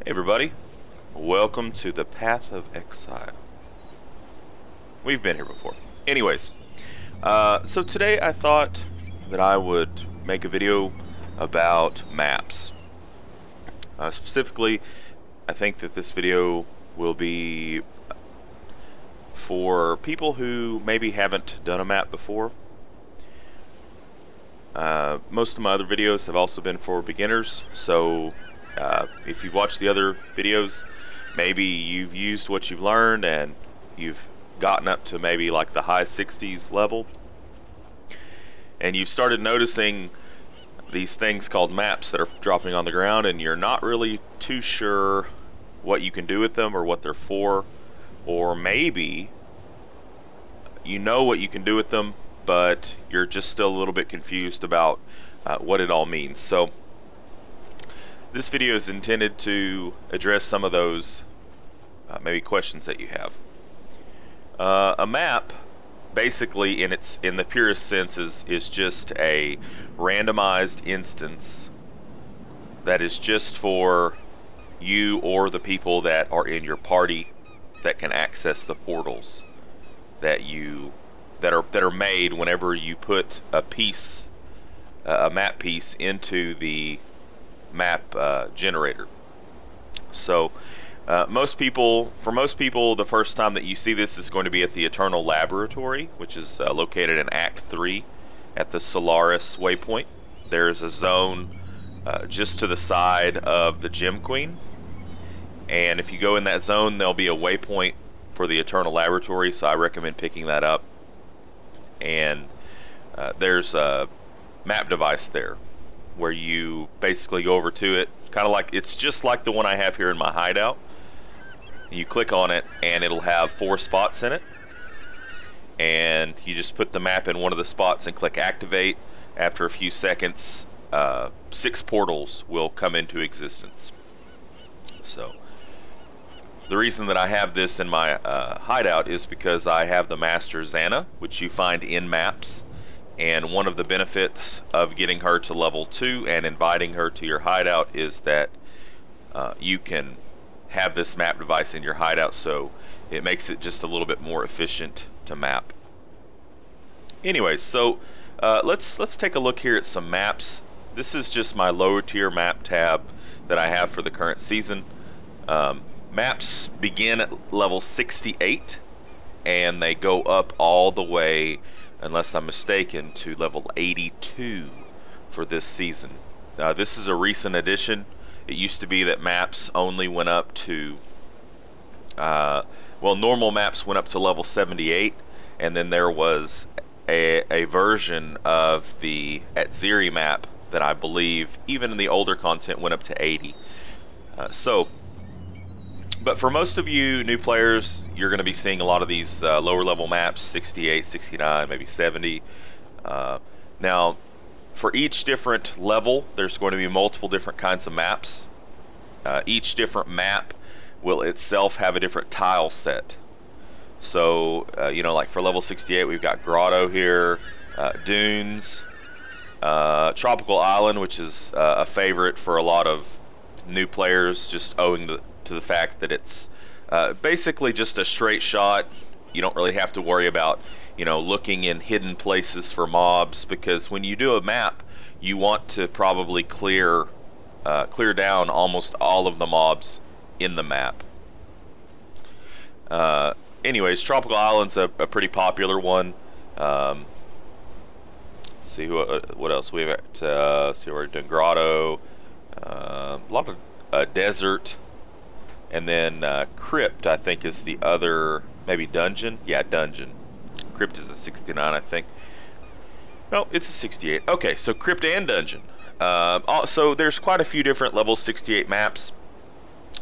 Hey everybody, welcome to the Path of Exile. We've been here before. Anyways, so today I thought that I would make a video about maps. Specifically, I think that this video will be for people who maybe haven't done a map before. Most of my other videos have also been for beginners, so if you've watched the other videos, maybe you've used what you've learned and you've gotten up to maybe like the high 60s level, and you've started noticing these things called maps that are dropping on the ground, and you're not really too sure what you can do with them or what they're for, or maybe you know what you can do with them, but you're just still a little bit confused about what it all means. So this video is intended to address some of those maybe questions that you have. A map, basically, in the purest sense, is just a randomized instance that is just for you or the people that are in your party that can access the portals that are made whenever you put a map piece into the map generator. So for most people, the first time that you see this is going to be at the Eternal Laboratory, which is located in Act 3 at the Solaris waypoint. There's a zone just to the side of the Gem Queen, and if you go in that zone, there'll be a waypoint for the Eternal Laboratory, so I recommend picking that up. And there's a map device there where you basically go over to it, kind of like, it's just like the one I have here in my hideout. You click on it and it'll have 4 spots in it, and you just put the map in one of the spots and click activate. After a few seconds, 6 portals will come into existence. So the reason that I have this in my hideout is because I have the Master Xana, which you find in maps. And one of the benefits of getting her to level 2 and inviting her to your hideout is that you can have this map device in your hideout, so it makes it just a little bit more efficient to map. Anyways, so let's take a look here at some maps. This is just my lower tier map tab that I have for the current season. Maps begin at level 68 and they go up all the way, unless I'm mistaken, to level 82 for this season. This is a recent addition. It used to be that maps only went up to, normal maps went up to level 78, and then there was a version of the Exile map that I believe, even in the older content, went up to 80. But for most of you new players, you're going to be seeing a lot of these lower level maps, 68, 69, maybe 70. Now, for each different level, there's going to be multiple different kinds of maps. Each different map will itself have a different tile set. So, like for level 68, we've got Grotto here, Dunes, Tropical Island, which is a favorite for a lot of new players, just owing to the fact that it's basically just a straight shot. You don't really have to worry about looking in hidden places for mobs, because when you do a map, you want to probably clear down almost all of the mobs in the map. Anyways, Tropical Island's a pretty popular one. Let's see what else we've got. See, we're doing Grotto, a lot of desert. And then Crypt, I think, is the other, maybe Dungeon? Yeah, Dungeon. Crypt is a 69, I think. No, it's a 68. Okay, so Crypt and Dungeon. So there's quite a few different level 68 maps.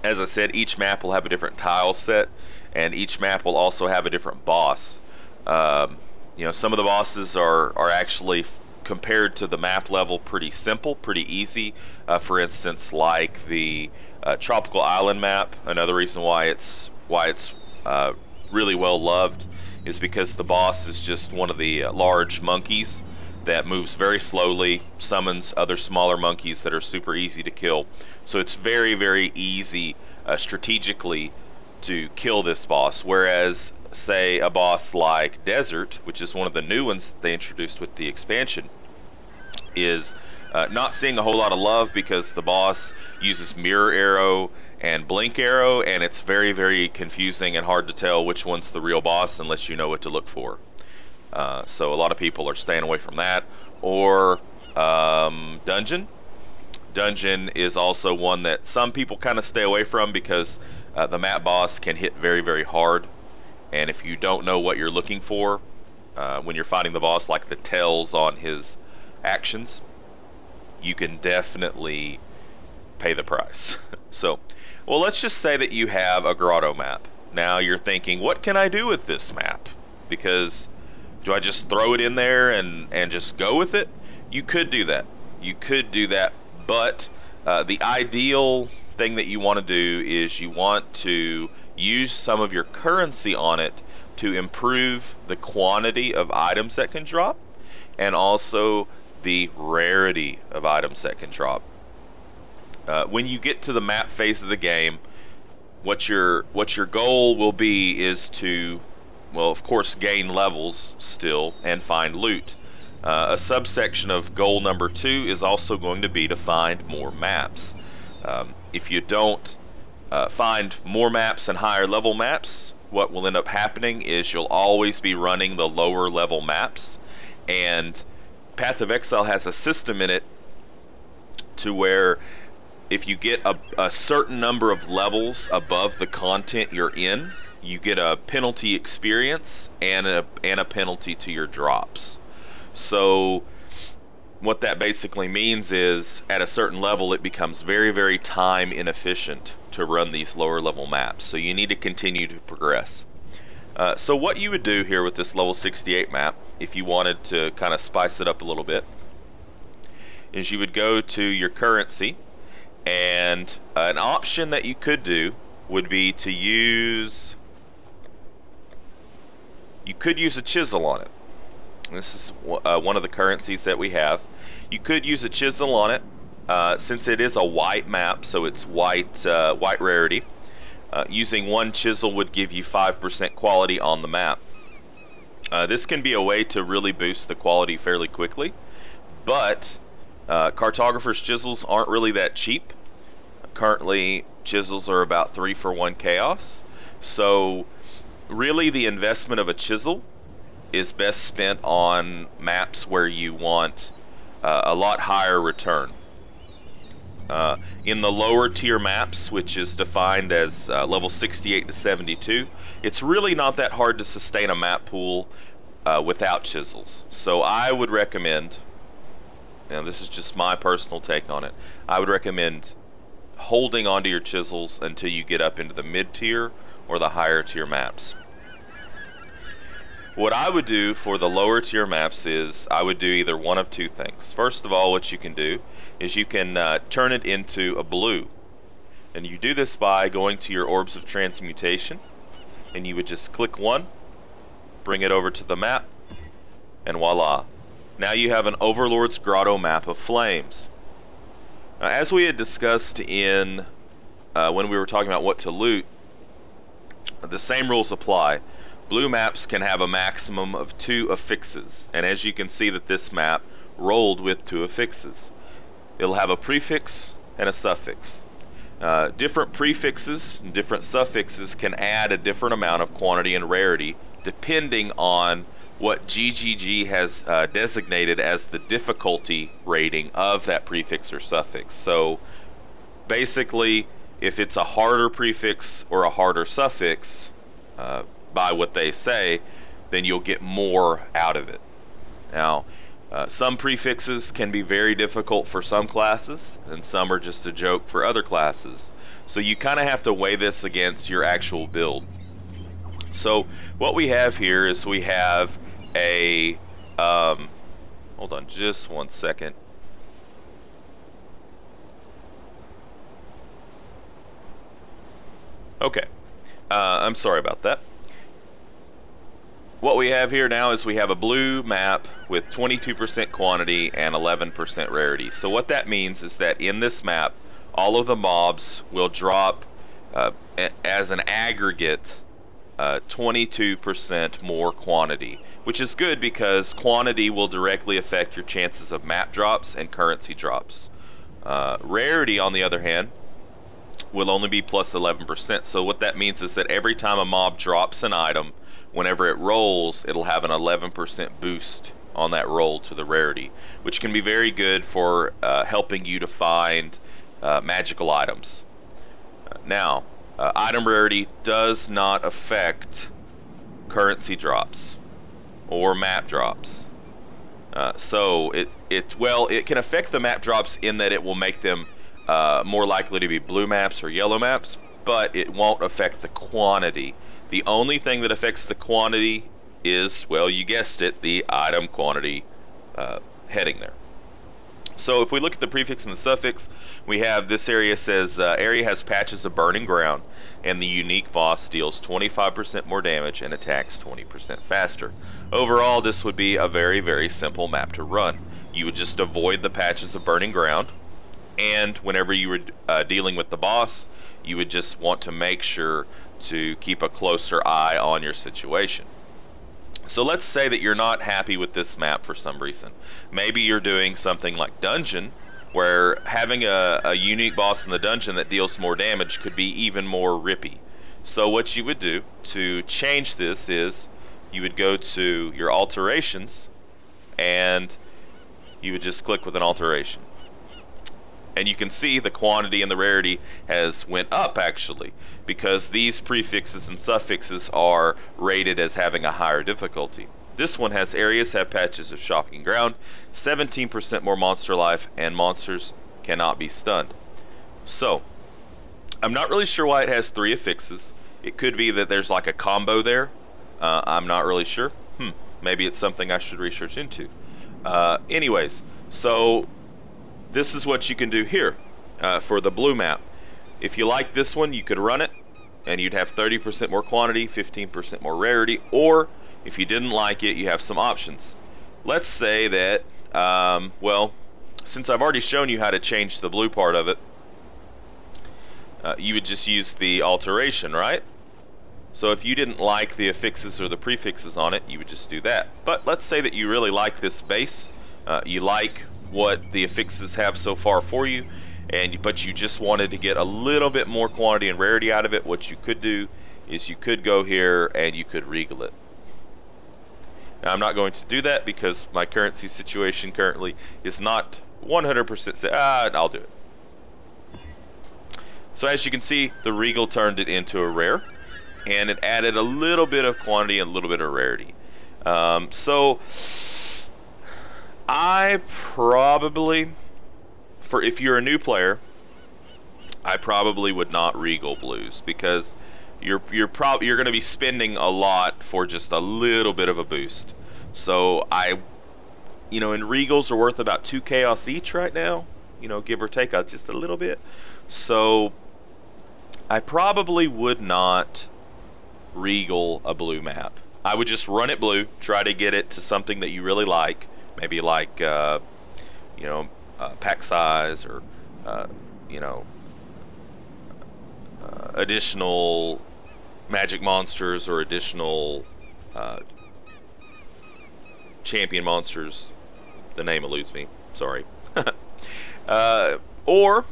As I said, each map will have a different tile set, and each map will also have a different boss. Some of the bosses are actually, compared to the map level, pretty simple, pretty easy. For instance, like the Tropical Island map. Another reason why it's really well loved is because the boss is just one of the large monkeys that moves very slowly, summons other smaller monkeys that are super easy to kill. So it's very, very easy strategically to kill this boss, whereas say a boss like Desert, which is one of the new ones that they introduced with the expansion, is not seeing a whole lot of love because the boss uses mirror arrow and blink arrow, and it's very, very confusing and hard to tell which one's the real boss unless you know what to look for. So a lot of people are staying away from that. Or Dungeon. Dungeon is also one that some people kind of stay away from because the map boss can hit very, very hard. And if you don't know what you're looking for when you're fighting the boss, like the tells on his actions, you can definitely pay the price. So, well, let's just say that you have a grotto map. Now you're thinking, what can I do with this map? Because do I just throw it in there and just go with it? You could do that. You could do that, but the ideal thing that you want to do is you want to use some of your currency on it to improve the quantity of items that can drop, and also the rarity of items that can drop. When you get to the map phase of the game, what your goal will be is to, well, of course, gain levels still and find loot. A subsection of goal number 2 is also going to be to find more maps. If you don't find more maps and higher level maps, what will end up happening is you'll always be running the lower level maps, and Path of Exile has a system in it to where if you get a certain number of levels above the content you're in, you get a penalty experience and a penalty to your drops. So what that basically means is at a certain level it becomes very, very time inefficient to run these lower level maps. So you need to continue to progress. So what you would do here with this level 68 map, if you wanted to kind of spice it up a little bit, is you would go to your currency, and an option that you could do would be to use, you could use a chisel on it. This is one of the currencies that we have. You could use a chisel on it, since it is a white map, so it's white rarity. Using one chisel would give you 5% quality on the map. This can be a way to really boost the quality fairly quickly, but cartographer's chisels aren't really that cheap. Currently, chisels are about 3 for 1 chaos. So really the investment of a chisel is best spent on maps where you want a lot higher return. In the lower tier maps, which is defined as level 68 to 72, it's really not that hard to sustain a map pool without chisels. So I would recommend, now this is just my personal take on it, I would recommend holding onto your chisels until you get up into the mid tier or the higher tier maps. What I would do for the lower tier maps is I would do either one of two things. First of all, what you can do is you can turn it into a blue, and you do this by going to your orbs of transmutation, and you would just click one, bring it over to the map, and voila, now you have an Overlord's Grotto map of flames. Now, as we had discussed in when we were talking about what to loot, the same rules apply. Blue maps can have a maximum of 2 affixes, and as you can see that this map rolled with 2 affixes. It'll have a prefix and a suffix. Different prefixes and different suffixes can add a different amount of quantity and rarity depending on what GGG has designated as the difficulty rating of that prefix or suffix. So basically, if it's a harder prefix or a harder suffix, by what they say, then you'll get more out of it. Now, some prefixes can be very difficult for some classes, and some are just a joke for other classes. So you kind of have to weigh this against your actual build. So what we have here is we have a, hold on just one second. Okay, I'm sorry about that. what we have here now is we have a blue map with 22% quantity and 11% rarity. So what that means is that in this map, all of the mobs will drop as an aggregate 22% more quantity, which is good because quantity will directly affect your chances of map drops and currency drops. Rarity, on the other hand, will only be plus 11%. So what that means is that every time a mob drops an item, whenever it rolls, it'll have an 11% boost on that roll to the rarity, which can be very good for helping you to find magical items. Now, item rarity does not affect currency drops or map drops. So it can affect the map drops in that it will make them more likely to be blue maps or yellow maps, but it won't affect the quantity. The only thing that affects the quantity is, well, you guessed it, the item quantity heading there. So if we look at the prefix and the suffix, we have this area says area has patches of burning ground, and the unique boss deals 25% more damage and attacks 20% faster. Overall, this would be a very, very simple map to run. You would just avoid the patches of burning ground, and whenever you were dealing with the boss, you would just want to make sure to keep a closer eye on your situation. So let's say that you're not happy with this map for some reason. Maybe you're doing something like dungeon, where having a unique boss in the dungeon that deals more damage could be even more rippy. So what you would do to change this is you would go to your alterations and you would just click with an alteration. And you can see the quantity and the rarity has went up actually, because these prefixes and suffixes are rated as having a higher difficulty. This one has areas have patches of shocking ground, 17% more monster life, and monsters cannot be stunned. So, I'm not really sure why it has 3 affixes. It could be that there's like a combo there. I'm not really sure. Maybe it's something I should research into. Anyways, so this is what you can do here for the blue map. If you like this one, you could run it, and you'd have 30% more quantity, 15% more rarity, or if you didn't like it, you have some options. Let's say that, well, since I've already shown you how to change the blue part of it, you would just use the alteration, right? So if you didn't like the affixes or the prefixes on it, you would just do that. But let's say that you really like this base, you like what the affixes have so far for you, but you just wanted to get a little bit more quantity and rarity out of it. What you could do is you could go here and you could regal it. Now I'm not going to do that because my currency situation currently is not 100% set. I'll do it. So as you can see, the regal turned it into a rare, and it added a little bit of quantity and a little bit of rarity. So I probably, if you're a new player, I probably would not regal blues, because you're going to be spending a lot for just a little bit of a boost. So and regals are worth about 2 chaos each right now, give or take just a little bit. So I probably would not regal a blue map. I would just run it blue, try to get it to something that you really like, maybe like pack size, or additional magic monsters, or additional champion monsters. The name eludes me, sorry. Or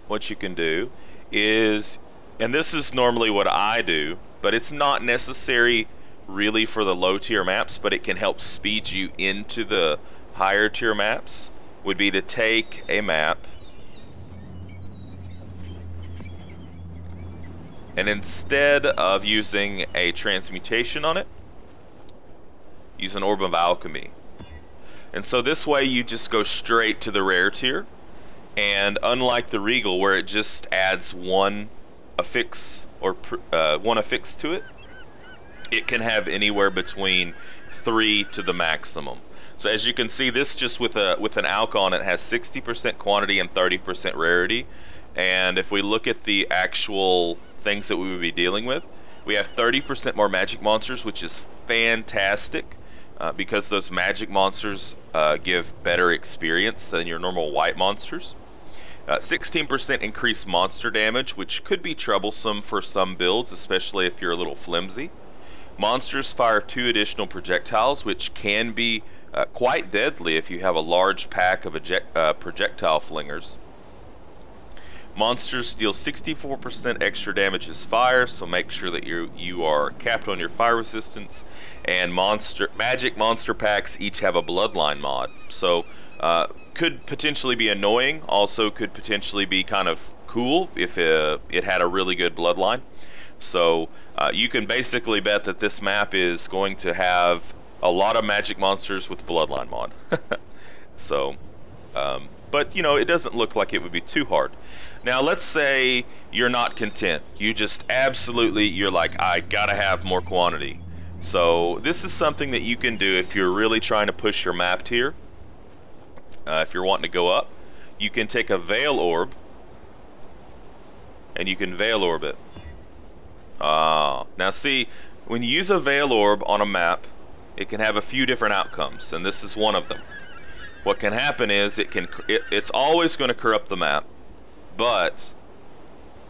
what you can do is, and this is normally what I do, but it's not necessary really for the low tier maps, but it can help speed you into the higher tier maps, would be to take a map and instead of using a transmutation on it, use an orb of alchemy. And so this way you just go straight to the rare tier, and unlike the regal where it just adds one affix or one affix to it, it can have anywhere between 3 to the maximum. So as you can see, this just with an alch on it has 60% quantity and 30% rarity. And if we look at the actual things that we would be dealing with, We have 30% more magic monsters, which is fantastic because those magic monsters give better experience than your normal white monsters. 16% increased monster damage, which could be troublesome for some builds, especially if you're a little flimsy. Monsters fire 2 additional projectiles, which can be quite deadly if you have a large pack of projectile flingers. Monsters deal 64% extra damage as fire, so make sure that you are capped on your fire resistance. And magic monster packs each have a bloodline mod, so could potentially be annoying. Also, could potentially be kind of cool if it had a really good bloodline. So you can basically bet that this map is going to have a lot of magic monsters with bloodline mod. So, but you know, it doesn't look like it would be too hard. Now, let's say you're not content. You just absolutely, you're like, I gotta have more quantity. So this is something that you can do if you're really trying to push your map tier. If you're wanting to go up, you can take a Veil Orb and you can Veil Orb it. Now see, when you use a Veil Orb on a map, it can have a few different outcomes, and this is one of them. What can happen is it's always going to corrupt the map, but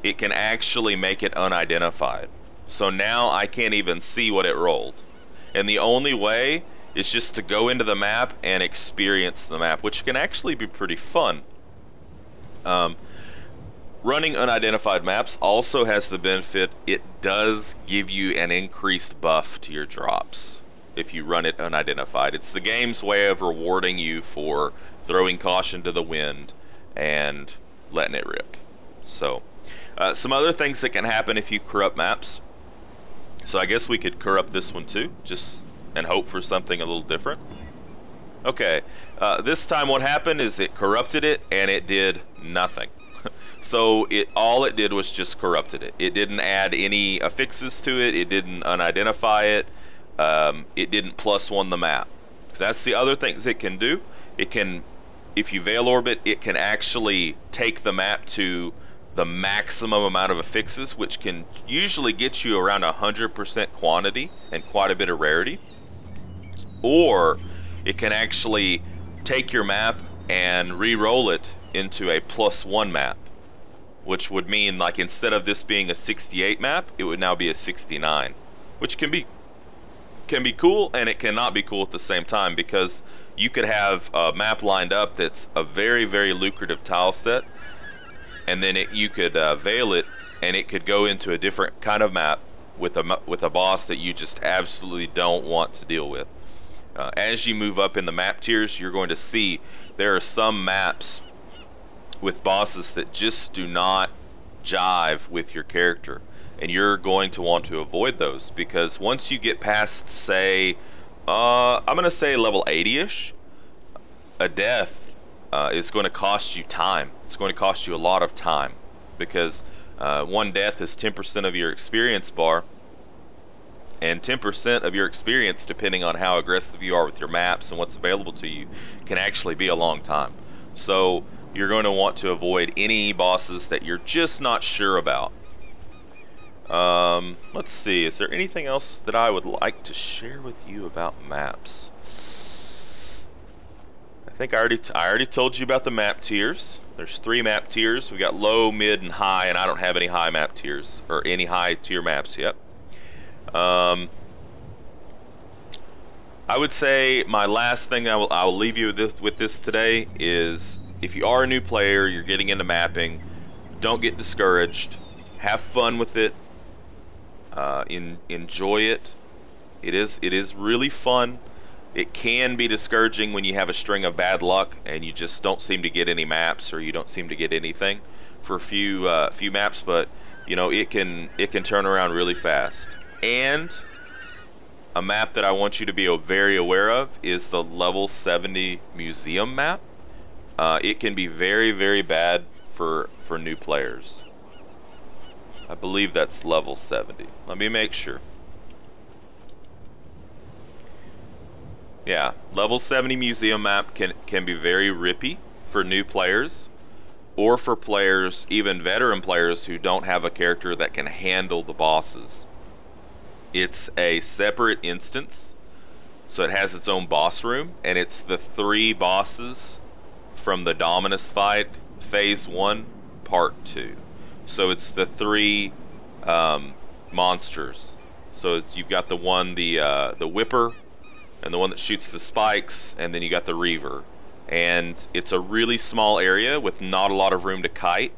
it can actually make it unidentified. So now I can't even see what it rolled. And the only way is just to go into the map and experience the map, which can actually be pretty fun. Running unidentified maps also has the benefit, it does give you an increased buff to your drops if you run it unidentified. It's the game's way of rewarding you for throwing caution to the wind and letting it rip. So, some other things that can happen if you corrupt maps. So I guess we could corrupt this one too, just and hope for something a little different. Okay, this time what happened is it corrupted it and it did nothing. So all it did was just corrupted it. It didn't add any affixes to it. It didn't unidentify it. It didn't +1 the map. So that's the other things it can do. It can, if you Veil Orb it, it can actually take the map to the maximum amount of affixes, which can usually get you around 100% quantity and quite a bit of rarity. Or it can actually take your map and re-roll it into a +1 map, which would mean, like, instead of this being a 68 map, it would now be a 69, which can be cool, and it cannot be cool at the same time, because you could have a map lined up that's a very, very lucrative tile set, and then you could veil it, and it could go into a different kind of map with a boss that you just absolutely don't want to deal with. As you move up in the map tiers, you're going to see there are some maps with bosses that just do not jive with your character, and you're going to want to avoid those, because once you get past, say, I'm gonna say level 80ish, a death is going to cost you time. It's going to cost you a lot of time, because one death is 10% of your experience bar, and 10% of your experience, depending on how aggressive you are with your maps and what's available to you, can actually be a long time. So you're going to want to avoid any bosses that you're just not sure about. Let's see, is there anything else that I would like to share with you about maps? I think I already told you about the map tiers. There's 3 map tiers. We got low, mid, and high, and I don't have any high map tiers, or any high tier maps yet. I would say my last thing I will leave you with this today is, if you are a new player, you're getting into mapping, don't get discouraged. Have fun with it. Enjoy it. It is really fun. It can be discouraging when you have a string of bad luck and you just don't seem to get any maps, or you don't seem to get anything for a few maps, but you know, it can turn around really fast. And a map that I want you to be very aware of is the level 70 museum map. It can be very, very bad for new players. I believe that's level 70. Let me make sure. Yeah, level 70 museum map can be very rippy for new players, or for players, even veteran players, who don't have a character that can handle the bosses. It's a separate instance, so it has its own boss room, and it's the 3 bosses from the Dominus fight, Phase 1, Part 2. So it's the 3 monsters. So you've got the Whipper, and the one that shoots the spikes, and then you got the Reaver. And it's a really small area with not a lot of room to kite,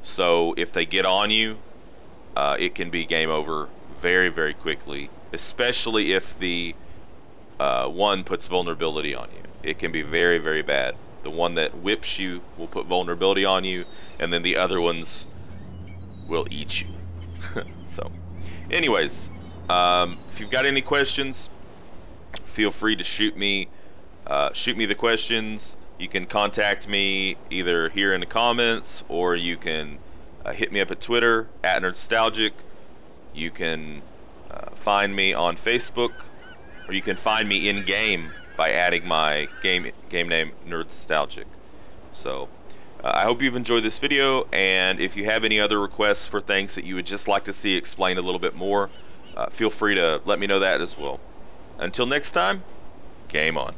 so if they get on you, it can be game over very, very quickly, especially if the one puts vulnerability on you. It can be very, very bad. The one that whips you will put vulnerability on you, and then the other ones will eat you. So, anyways, if you've got any questions, feel free to shoot me the questions. You can contact me either here in the comments, or you can hit me up at Twitter at Nerdstalgic. You can find me on Facebook, or you can find me in game by adding my game name Nerdstalgic. So I hope you've enjoyed this video, and if you have any other requests for things that you would just like to see explained a little bit more, feel free to let me know that as well. Until next time, game on.